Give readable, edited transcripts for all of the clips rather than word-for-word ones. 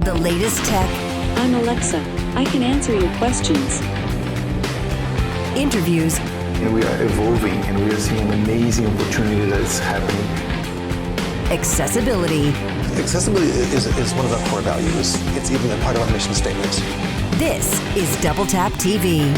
The latest tech. I'm Alexa. I can answer your questions. Interviews. And we are evolving, and we are seeing an amazing opportunity that is happening. Accessibility. Accessibility is one of our core values. It's even a part of our mission statement. This is Double Tap TV.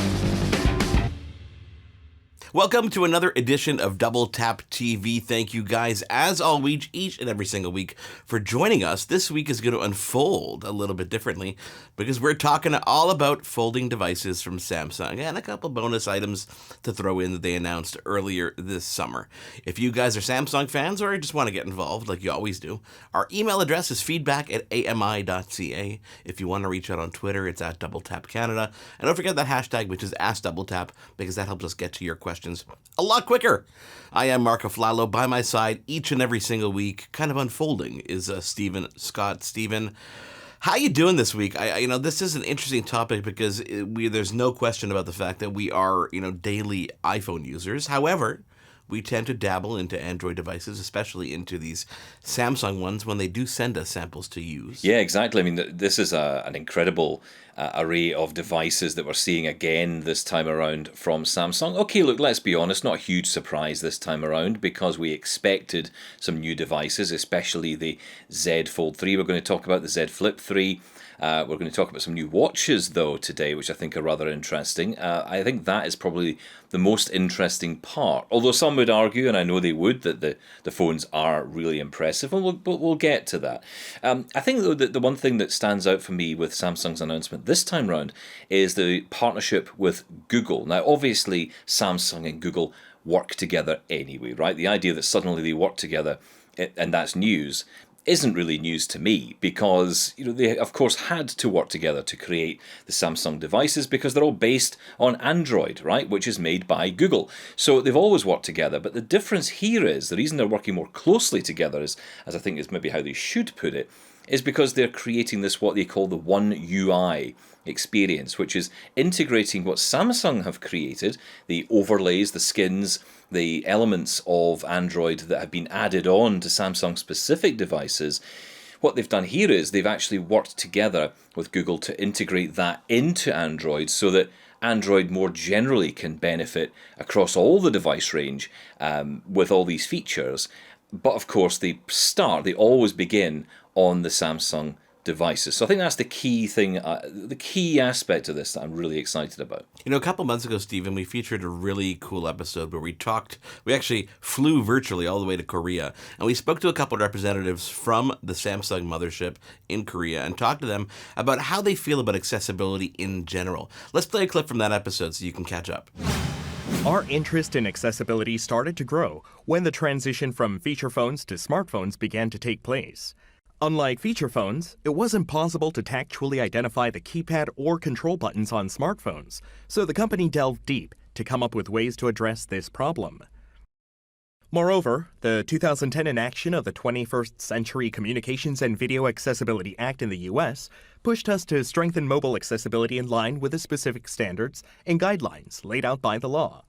Welcome to another edition of Double Tap TV. Thank you guys, as always, each and every single week for joining us. This week is going to unfold a little bit differently because we're talking all about folding devices from Samsung and a couple bonus items to throw in that they announced earlier this summer. If you guys are Samsung fans or just want to get involved like you always do, our email address is feedback@ami.ca. If you want to reach out on Twitter, it's at Double Tap Canada. And don't forget that hashtag, which is AskDoubleTap, because that helps us get to your questions a lot quicker. I am Marc Aflalo. By my side each and every single week, kind of unfolding, is Scott. Steven, how you doing this week? This is an interesting topic because there's no question about the fact that we are, daily iPhone users. However, we tend to dabble into Android devices, especially into these Samsung ones when they do send us samples to use. Yeah, exactly. I mean, this is an incredible array of devices that we're seeing again this time around from Samsung. Okay, look, let's be honest, not a huge surprise this time around because we expected some new devices, especially the Z Fold 3. We're going to talk about the Z Flip 3. We're going to talk about some new watches, though, today, which I think are rather interesting. I think that is probably the most interesting part. Although some would argue, and I know they would, that the phones are really impressive, and we'll get to that. I think, though, that the one thing that stands out for me with Samsung's announcement this time round is the partnership with Google. Now, obviously, Samsung and Google work together anyway, right? The idea that suddenly they work together, and that's news, isn't really news to me because they of course had to work together to create the Samsung devices because they're all based on Android, right, which is made by Google. So they've always worked together, but the difference here is the reason they're working more closely together is, as I think is maybe how they should put it, is because they're creating this what they call the One UI experience, which is integrating what Samsung have created, the overlays, the skins, the elements of Android that have been added on to Samsung specific devices. What they've done here is they've actually worked together with Google to integrate that into Android so that Android more generally can benefit across all the device range with all these features. But of course they always begin on the Samsung devices. So I think that's the key thing, the key aspect of this that I'm really excited about. A couple months ago, Stephen, we featured a really cool episode where we actually flew virtually all the way to Korea, and we spoke to a couple of representatives from the Samsung mothership in Korea and talked to them about how they feel about accessibility in general. Let's play a clip from that episode so you can catch up. Our interest in accessibility started to grow when the transition from feature phones to smartphones began to take place. Unlike feature phones, it wasn't possible to tactually identify the keypad or control buttons on smartphones, so the company delved deep to come up with ways to address this problem. Moreover, the 2010 enaction of the 21st Century Communications and Video Accessibility Act in the U.S. pushed us to strengthen mobile accessibility in line with the specific standards and guidelines laid out by the law.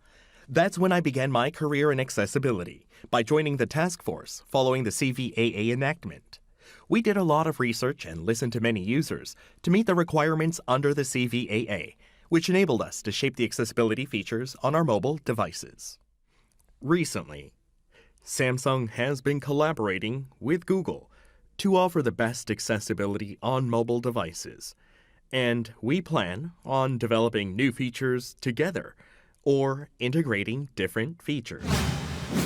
That's when I began my career in accessibility, by joining the task force following the CVAA enactment. We did a lot of research and listened to many users to meet the requirements under the CVAA, which enabled us to shape the accessibility features on our mobile devices. Recently, Samsung has been collaborating with Google to offer the best accessibility on mobile devices, and we plan on developing new features together or integrating different features.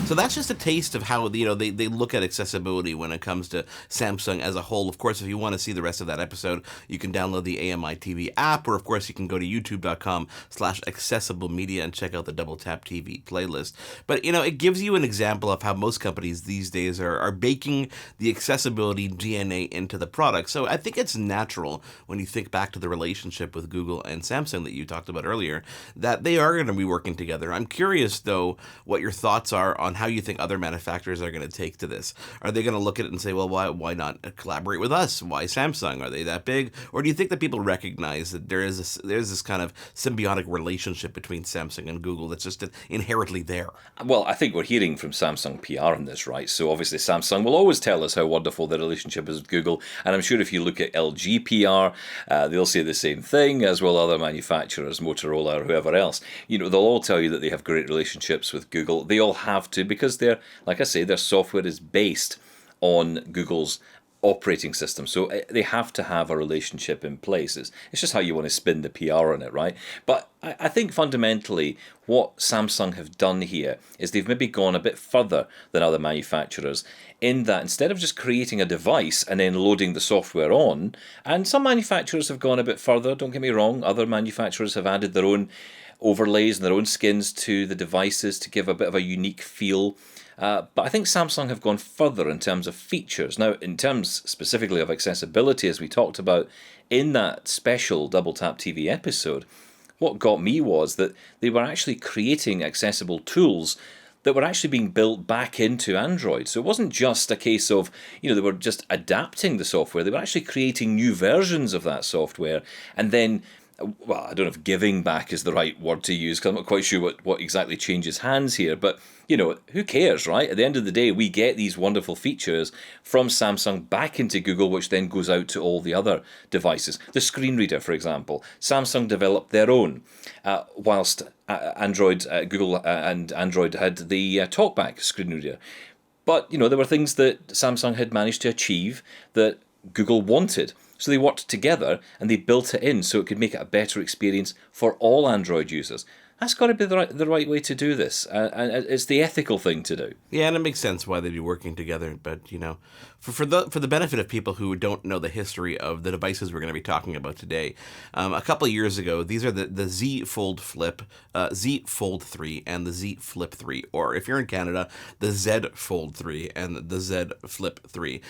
So that's just a taste of how they look at accessibility when it comes to Samsung as a whole. Of course, if you want to see the rest of that episode, you can download the AMI TV app, or of course you can go to youtube.com/accessiblemedia and check out the Double Tap TV playlist. But it gives you an example of how most companies these days are baking the accessibility DNA into the product. So I think it's natural when you think back to the relationship with Google and Samsung that you talked about earlier, that they are going to be working together. I'm curious though what your thoughts are on on how you think other manufacturers are going to take to this. Are they going to look at it and say, well, why not collaborate with us? Why Samsung? Are they that big? Or do you think that people recognize that there's this kind of symbiotic relationship between Samsung and Google that's just inherently there? Well, I think we're hearing from Samsung PR on this, right? So obviously Samsung will always tell us how wonderful their relationship is with Google, and I'm sure if you look at LG PR, they'll say the same thing, as will other manufacturers, Motorola or whoever else. They'll all tell you that they have great relationships with Google. They all have to, because like I say, their software is based on Google's operating system. So they have to have a relationship in place. It's just how you want to spin the PR on it, right? But I think fundamentally what Samsung have done here is they've maybe gone a bit further than other manufacturers in that instead of just creating a device and then loading the software on, and some manufacturers have gone a bit further, don't get me wrong, other manufacturers have added their own overlays and their own skins to the devices to give a bit of a unique feel. But I think Samsung have gone further in terms of features. Now, in terms specifically of accessibility, as we talked about in that special Double Tap TV episode, what got me was that they were actually creating accessible tools that were actually being built back into Android. So it wasn't just a case of, they were just adapting the software. They were actually creating new versions of that software and then, well, I don't know if giving back is the right word to use, because I'm not quite sure what exactly changes hands here, but who cares, right? At the end of the day, we get these wonderful features from Samsung back into Google, which then goes out to all the other devices. The screen reader, for example, Samsung developed their own, whilst Google and Android had the TalkBack screen reader. But, there were things that Samsung had managed to achieve that Google wanted. So they worked together and they built it in so it could make it a better experience for all Android users. That's got to be the right way to do this, and it's the ethical thing to do. Yeah, and it makes sense why they'd be working together. But for the benefit of people who don't know the history of the devices we're going to be talking about today, a couple of years ago, these are the Z Fold Flip, Z Fold 3, and the Z Flip 3, or if you're in Canada, the Z Fold 3 and the Z Flip 3.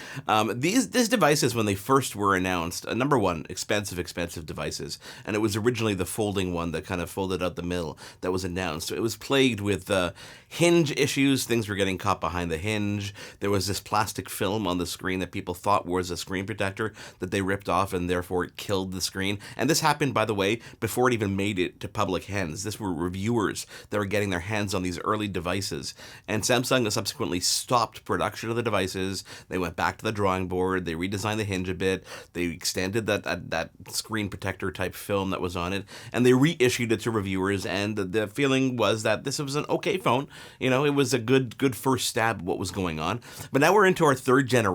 These devices, when they first were announced, number one, expensive devices, and it was originally the folding one that kind of folded out the middle that was announced. It was plagued with hinge issues. Things were getting caught behind the hinge. There was this plastic film on the screen that people thought was a screen protector that they ripped off, and therefore it killed the screen. And this happened, by the way, before it even made it to public hands. This were reviewers that were getting their hands on these early devices. And Samsung subsequently stopped production of the devices. They went back to the drawing board. They redesigned the hinge a bit. They extended that screen protector type film that was on it, and they reissued it to reviewers. And the feeling was that this was an okay phone. It was a good first stab at what was going on. But now we're into our third generation,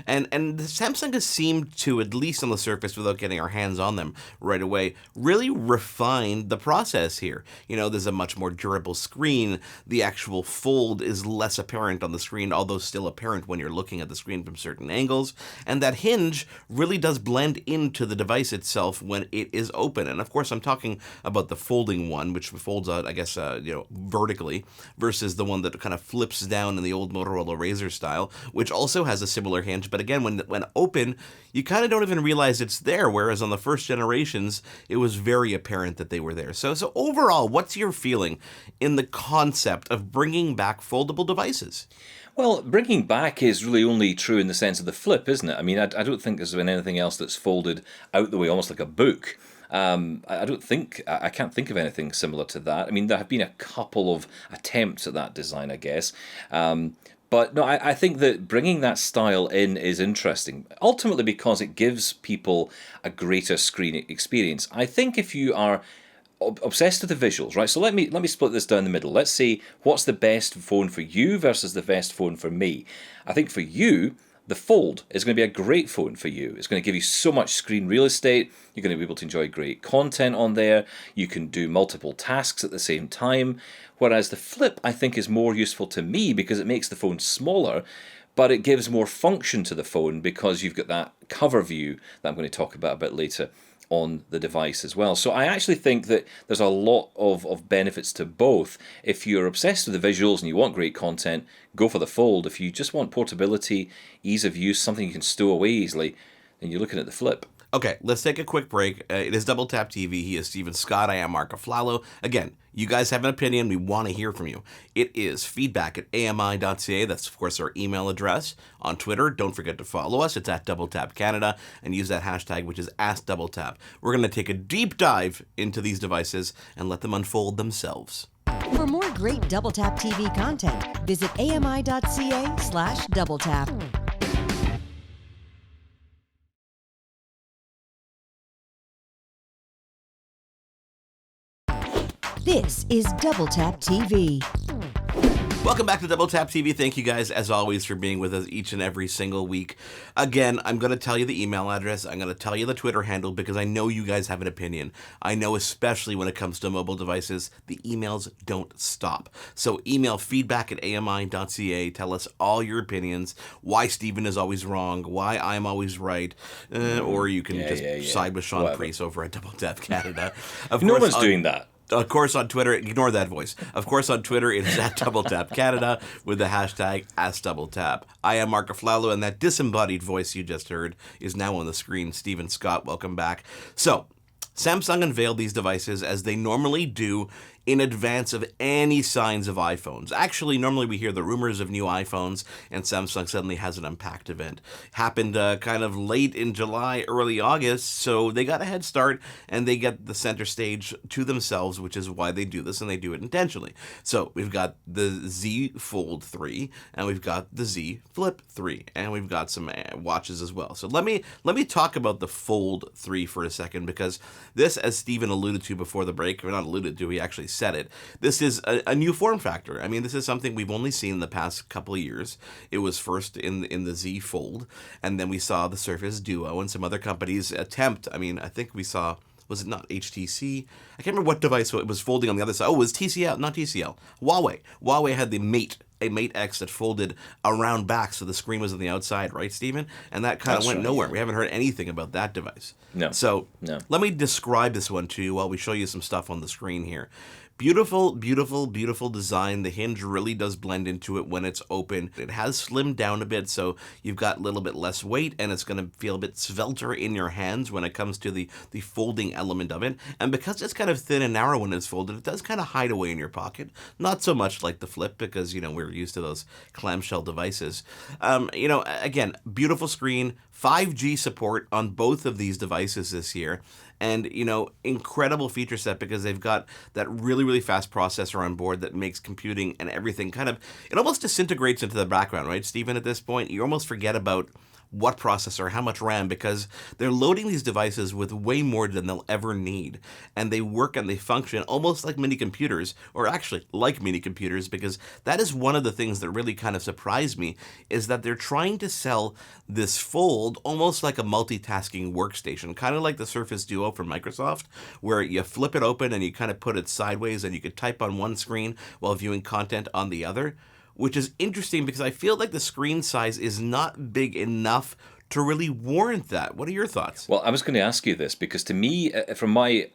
and Samsung has seemed to, at least on the surface, without getting our hands on them right away, really refine the process here. There's a much more durable screen. The actual fold is less apparent on the screen, although still apparent when you're looking at the screen from certain angles. And that hinge really does blend into the device itself when it is open. And of course, I'm talking about the folding one, which folds out, I guess, vertically, versus the one that kind of flips down in the old Motorola Razr style, which also has a similar hinge. But again, when open, you kind of don't even realize it's there, whereas on the first generations, it was very apparent that they were there. So overall, what's your feeling in the concept of bringing back foldable devices? Well, bringing back is really only true in the sense of the flip, isn't it? I mean, I don't think there's been anything else that's folded out the way, almost like a book. I can't think of anything similar to that. I mean, there have been a couple of attempts at that design, I guess. But no, I think that bringing that style in is interesting, ultimately because it gives people a greater screen experience. I think if you are obsessed with the visuals, right? So let me split this down the middle. Let's see what's the best phone for you versus the best phone for me. I think for you, the Fold is going to be a great phone for you. It's going to give you so much screen real estate. You're going to be able to enjoy great content on there. You can do multiple tasks at the same time. Whereas the Flip, I think, is more useful to me because it makes the phone smaller, but it gives more function to the phone because you've got that cover view that I'm going to talk about a bit later on the device as well. So I actually think that there's a lot of benefits to both. If you're obsessed with the visuals and you want great content, go for the Fold. If you just want portability, ease of use, something you can stow away easily, then you're looking at the Flip. Okay, let's take a quick break. It is Double Tap TV. He is Steven Scott. I am Marc Aflalo. Again, you guys have an opinion. We want to hear from you. It is feedback@ami.ca. That's, of course, our email address. On Twitter, don't forget to follow us. It's at Double Tap Canada, and use that hashtag, which is AskDoubleTap. We're going to take a deep dive into these devices and let them unfold themselves. For more great Double Tap TV content, visit ami.ca/doubletap. This is Double Tap TV. Welcome back to Double Tap TV. Thank you guys, as always, for being with us each and every single week. Again, I'm going to tell you the email address. I'm going to tell you the Twitter handle because I know you guys have an opinion. I know especially when it comes to mobile devices, the emails don't stop. So email feedback@ami.ca. Tell us all your opinions, why Steven is always wrong, why I'm always right, or you can side with Sean Priest over at Double Tap Canada. No one's doing that. Of course, on Twitter, ignore that voice. Of course, on Twitter, it is at Double Tap Canada with the hashtag AskDoubleTap. I am Marc Aflalo, and that disembodied voice you just heard is now on the screen. Steven Scott, welcome back. So, Samsung unveiled these devices as they normally do in advance of any signs of iPhones. Actually, normally we hear the rumors of new iPhones, and Samsung suddenly has an Unpacked event. Happened kind of late in July, early August, so they got a head start, and they get the center stage to themselves, which is why they do this, and they do it intentionally. So we've got the Z Fold 3, and we've got the Z Flip 3, and we've got some watches as well. So let me talk about the Fold 3 for a second, because this, as Steven alluded to before the break, or not alluded to, he actually said it, this is a new form factor. I mean, this is something we've only seen in the past couple of years. It was first in the Z Fold, and then we saw the Surface Duo and some other companies attempt. I mean, I think we saw, was it not HTC? I can't remember what device it was folding on the other side. Oh, it was TCL, not TCL. Huawei. Huawei had the Mate X that folded around back, so the screen was on the outside, right, Steven? And that kind of went nowhere. We haven't heard anything about that device. No. So let me describe this one to you while we show you some stuff on the screen here. Beautiful, beautiful, beautiful design. The hinge really does blend into it when it's open. It has slimmed down a bit, so you've got a little bit less weight, and it's going to feel a bit svelter in your hands when it comes to the folding element of it. And because it's kind of thin and narrow when it's folded, it does kind of hide away in your pocket. Not so much like the Flip, because, you know, we're used to those clamshell devices. You know, again, beautiful screen, 5G support on both of these devices this year. And, you know, incredible feature set because they've got that really, really fast processor on board that makes computing and everything kind of, it almost disintegrates into the background, right, Steven, at this point? You almost forget about what processor, how much RAM, because they're loading these devices with way more than they'll ever need. And they work and they function almost like mini computers, or actually like mini computers, because that is one of the things that really kind of surprised me, is that they're trying to sell this Fold almost like a multitasking workstation, kind of like the Surface Duo from Microsoft, where you flip it open and you kind of put it sideways and you could type on one screen while viewing content on the other. Which is interesting because I feel like the screen size is not big enough to really warrant that. What are your thoughts? Well, I was going to ask you this because to me, from my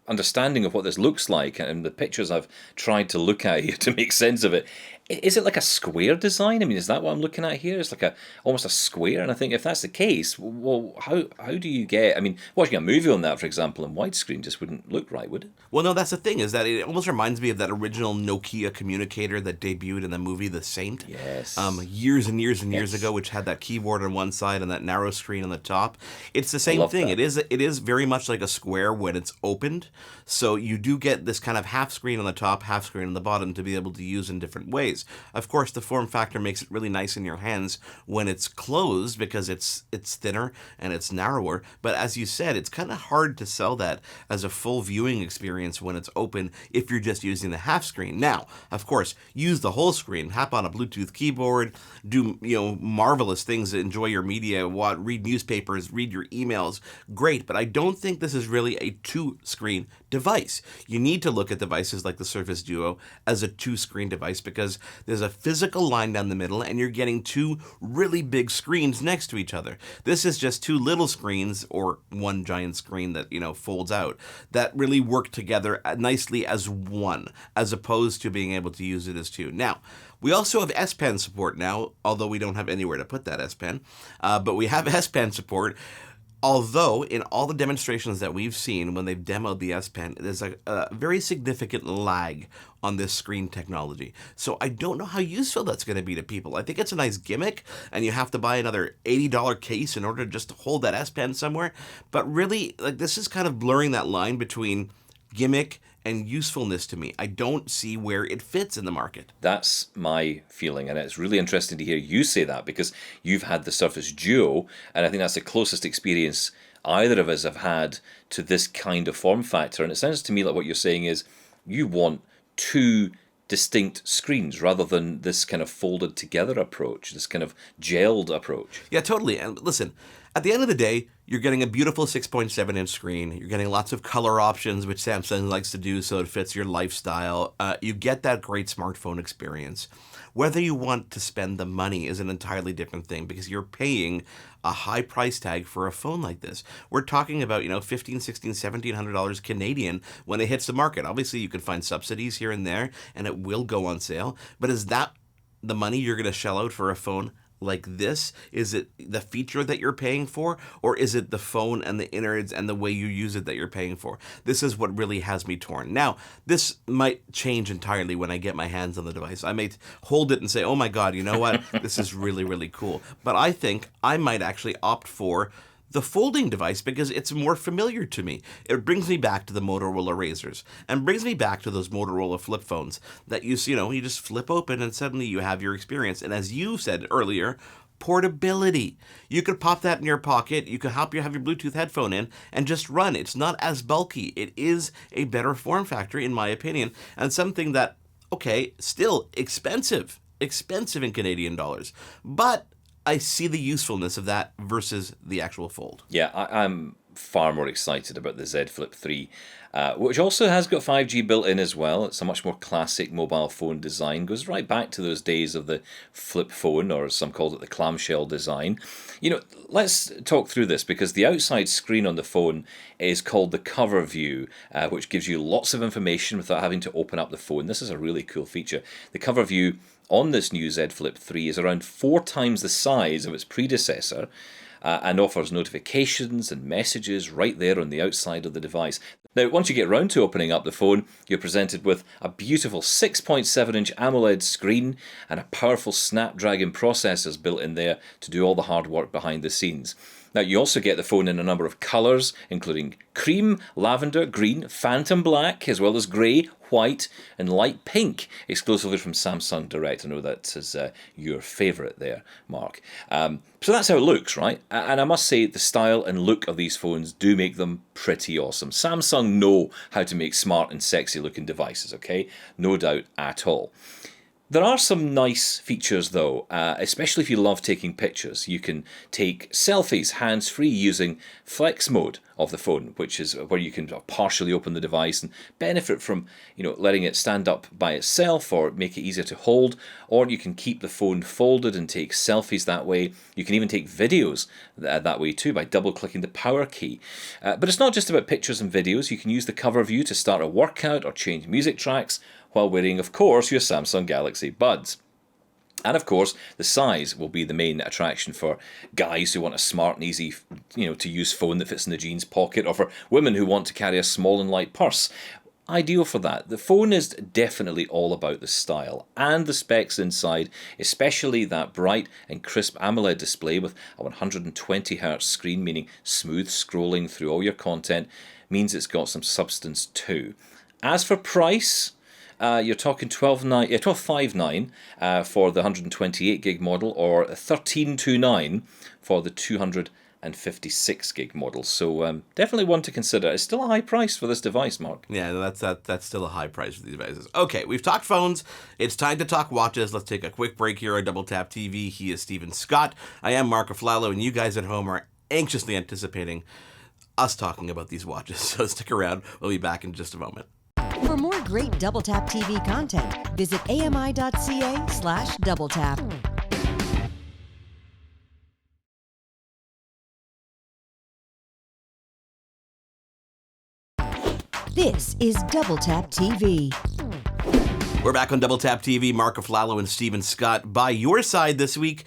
understanding of what this looks like and the pictures I've tried to look at here to make sense of it, is it like a square design? I mean, is that what I'm looking at here? It's like almost a square, and I think if that's the case, well, how do you get? I mean, watching a movie on that, for example, in widescreen just wouldn't look right, would it? Well, no, that's the thing, is that it almost reminds me of that original Nokia communicator that debuted in the movie The Saint. Yes. Years and years and years ago, which had that keyboard on one side and that narrow screen on the top. It's the same thing. It is very much like a square when it's opened. So you do get this kind of half screen on the top, half screen on the bottom to be able to use in different ways. Of course, the form factor makes it really nice in your hands when it's closed because it's thinner and it's narrower. But as you said, it's kind of hard to sell that as a full viewing experience when it's open if you're just using the half screen. Now, of course, use the whole screen, hop on a Bluetooth keyboard, do marvelous things, enjoy your media, read newspapers, read your emails. Great, but I don't think this is really a two-screen device. You need to look at devices like the Surface Duo as a two-screen device because there's a physical line down the middle and you're getting two really big screens next to each other. This is just two little screens or one giant screen that, folds out that really work together nicely as one, as opposed to being able to use it as two. Now, we also have S Pen support now, although we don't have anywhere to put that S Pen, but we have S Pen support. Although, in all the demonstrations that we've seen when they've demoed the S Pen, there's a very significant lag on this screen technology. So I don't know how useful that's going to be to people. I think it's a nice gimmick, and you have to buy another $80 case in order just to hold that S Pen somewhere. But really, like, this is kind of blurring that line between gimmick and usefulness to me. I don't see where it fits in the market. That's my feeling, and it's really interesting to hear you say that, because you've had the Surface Duo, and I think that's the closest experience either of us have had to this kind of form factor. And it sounds to me like what you're saying is you want two distinct screens rather than this kind of folded together approach, this kind of gelled approach. Yeah, totally. And listen, at the end of the day, you're getting a beautiful 6.7-inch screen. You're getting lots of color options, which Samsung likes to do so it fits your lifestyle. You get that great smartphone experience. Whether you want to spend the money is an entirely different thing, because you're paying a high price tag for a phone like this. We're talking about, $1,500, $1,600, $1,700 Canadian when it hits the market. Obviously, you can find subsidies here and there, and it will go on sale. But is that the money you're going to shell out for a phone like this? Is it the feature that you're paying for, or is it the phone and the innards and the way you use it that you're paying for? This is what really has me torn. Now, this might change entirely when I get my hands on the device. I may hold it and say, oh my God, you know what? This is really, really cool. But I think I might actually opt for the folding device because it's more familiar to me. It brings me back to the Motorola Razrs and brings me back to those Motorola flip phones that you just flip open and suddenly you have your experience. And as you said earlier, portability. You could pop that in your pocket. You could have your Bluetooth headphone in and just run. It's not as bulky. It is a better form factor, in my opinion, and something that, okay, still expensive in Canadian dollars, but I see the usefulness of that versus the actual fold. Yeah, I'm far more excited about the Z Flip 3, which also has got 5G built in as well. It's a much more classic mobile phone design. Goes right back to those days of the flip phone, or as some called it, the clamshell design. Let's talk through this, because the outside screen on the phone is called the cover view, which gives you lots of information without having to open up the phone. This is a really cool feature. The cover view on this new Z Flip 3 is around 4 times the size of its predecessor, and offers notifications and messages right there on the outside of the device. Now, once you get round to opening up the phone, you're presented with a beautiful 6.7-inch AMOLED screen and a powerful Snapdragon processors built in there to do all the hard work behind the scenes. Now, you also get the phone in a number of colours, including cream, lavender, green, phantom black, as well as grey, white, and light pink, exclusively from Samsung Direct. I know that is your favourite there, Mark. So that's how it looks, right? And I must say, the style and look of these phones do make them pretty awesome. Samsung know how to make smart and sexy looking devices, okay? No doubt at all. There are some nice features though, especially if you love taking pictures. You can take selfies hands-free using flex mode of the phone, which is where you can partially open the device and benefit from letting it stand up by itself or make it easier to hold, or you can keep the phone folded and take selfies that way. You can even take videos that way too by double-clicking the power key. But it's not just about pictures and videos. You can use the cover view to start a workout or change music tracks, while wearing, of course, your Samsung Galaxy Buds. And of course, the size will be the main attraction for guys who want a smart and easy, to use phone that fits in the jeans pocket, or for women who want to carry a small and light purse. Ideal for that. The phone is definitely all about the style and the specs inside, especially that bright and crisp AMOLED display with a 120Hz screen, meaning smooth scrolling through all your content, means it's got some substance too. As for price, you're talking $12,599 for the 128 gig model, or $13,299 for the 256 gig model. So definitely one to consider. It's still a high price for this device, Mark. Yeah, that's still a high price for these devices. Okay, we've talked phones. It's time to talk watches. Let's take a quick break here on Double Tap TV. He is Stephen Scott. I am Marc Aflalo, and you guys at home are anxiously anticipating us talking about these watches. So stick around. We'll be back in just a moment. For more great Double Tap TV content, visit ami.ca/doubletap. This is Double Tap TV. We're back on Double Tap TV. Marc Aflalo and Stephen Scott by your side this week.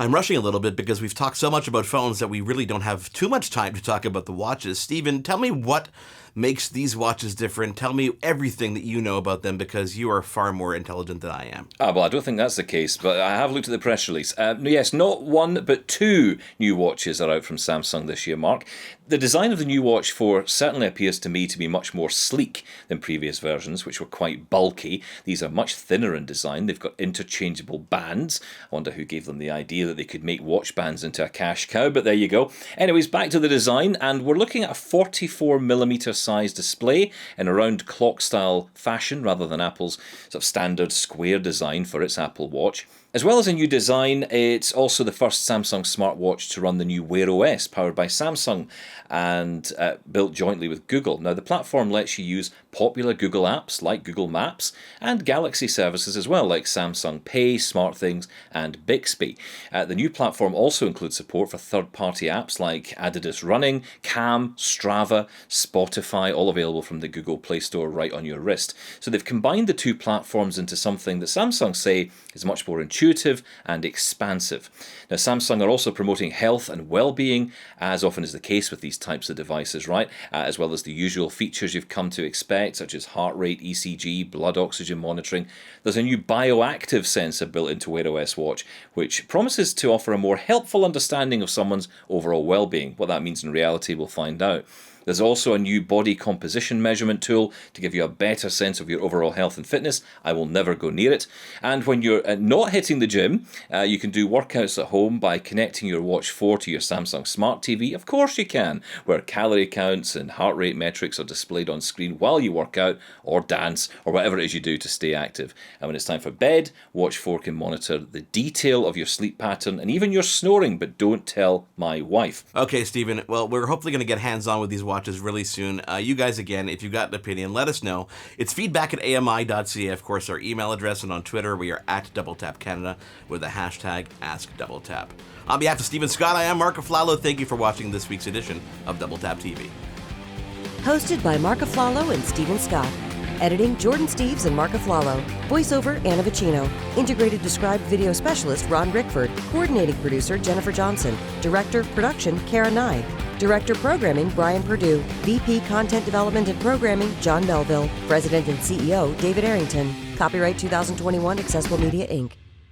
I'm rushing a little bit because we've talked so much about phones that we really don't have too much time to talk about the watches. Stephen, tell me what makes these watches different. Tell me everything that you know about them because you are far more intelligent than I am. Well, I don't think that's the case, but I have looked at the press release. Yes, not one, but two new watches are out from Samsung this year, Mark. The design of the new Watch 4 certainly appears to me to be much more sleek than previous versions, which were quite bulky. These are much thinner in design. They've got interchangeable bands. I wonder who gave them the idea that they could make watch bands into a cash cow, but there you go. Anyways, back to the design, and we're looking at a 44mm size display in a round clock-style fashion rather than Apple's sort of standard square design for its Apple Watch. As well as a new design, it's also the first Samsung smartwatch to run the new Wear OS, powered by Samsung and built jointly with Google. Now, the platform lets you use popular Google apps like Google Maps and Galaxy services as well, like Samsung Pay, SmartThings, and Bixby. The new platform also includes support for third-party apps like Adidas Running, Calm, Strava, Spotify, all available from the Google Play Store right on your wrist. So they've combined the two platforms into something that Samsung say is much more intuitive and expansive. Now, Samsung are also promoting health and well-being, as often is the case with these types of devices, right? As well as the usual features you've come to expect, such as heart rate, ECG, blood oxygen monitoring. There's a new bioactive sensor built into Wear OS Watch, which promises to offer a more helpful understanding of someone's overall well-being. What that means in reality, we'll find out. There's also a new body composition measurement tool to give you a better sense of your overall health and fitness. I will never go near it. And when you're not hitting the gym, you can do workouts at home by connecting your Watch 4 to your Samsung Smart TV. Of course you can, where calorie counts and heart rate metrics are displayed on screen while you work out or dance or whatever it is you do to stay active. And when it's time for bed, Watch 4 can monitor the detail of your sleep pattern and even your snoring, but don't tell my wife. Okay, Stephen. Well, we're hopefully going to get hands-on with these watches really soon. You guys, again, if you've got an opinion, let us know. It's feedback@ami.ca, of course, our email address, and on Twitter, we are at DoubleTapCanada with the hashtag AskDoubleTap. On behalf of Stephen Scott, I am Marc Aflalo. Thank you for watching this week's edition of Double Tap TV. Hosted by Marc Aflalo and Stephen Scott. Editing, Jordan Steves and Marc Aflalo. Voiceover, Anna Vicino. Integrated Described Video Specialist, Ron Rickford. Coordinating Producer, Jennifer Johnson. Director, Production, Kara Nye. Director Programming, Brian Perdue. VP Content Development and Programming, John Melville. President and CEO, David Arrington. Copyright 2021, Accessible Media, Inc.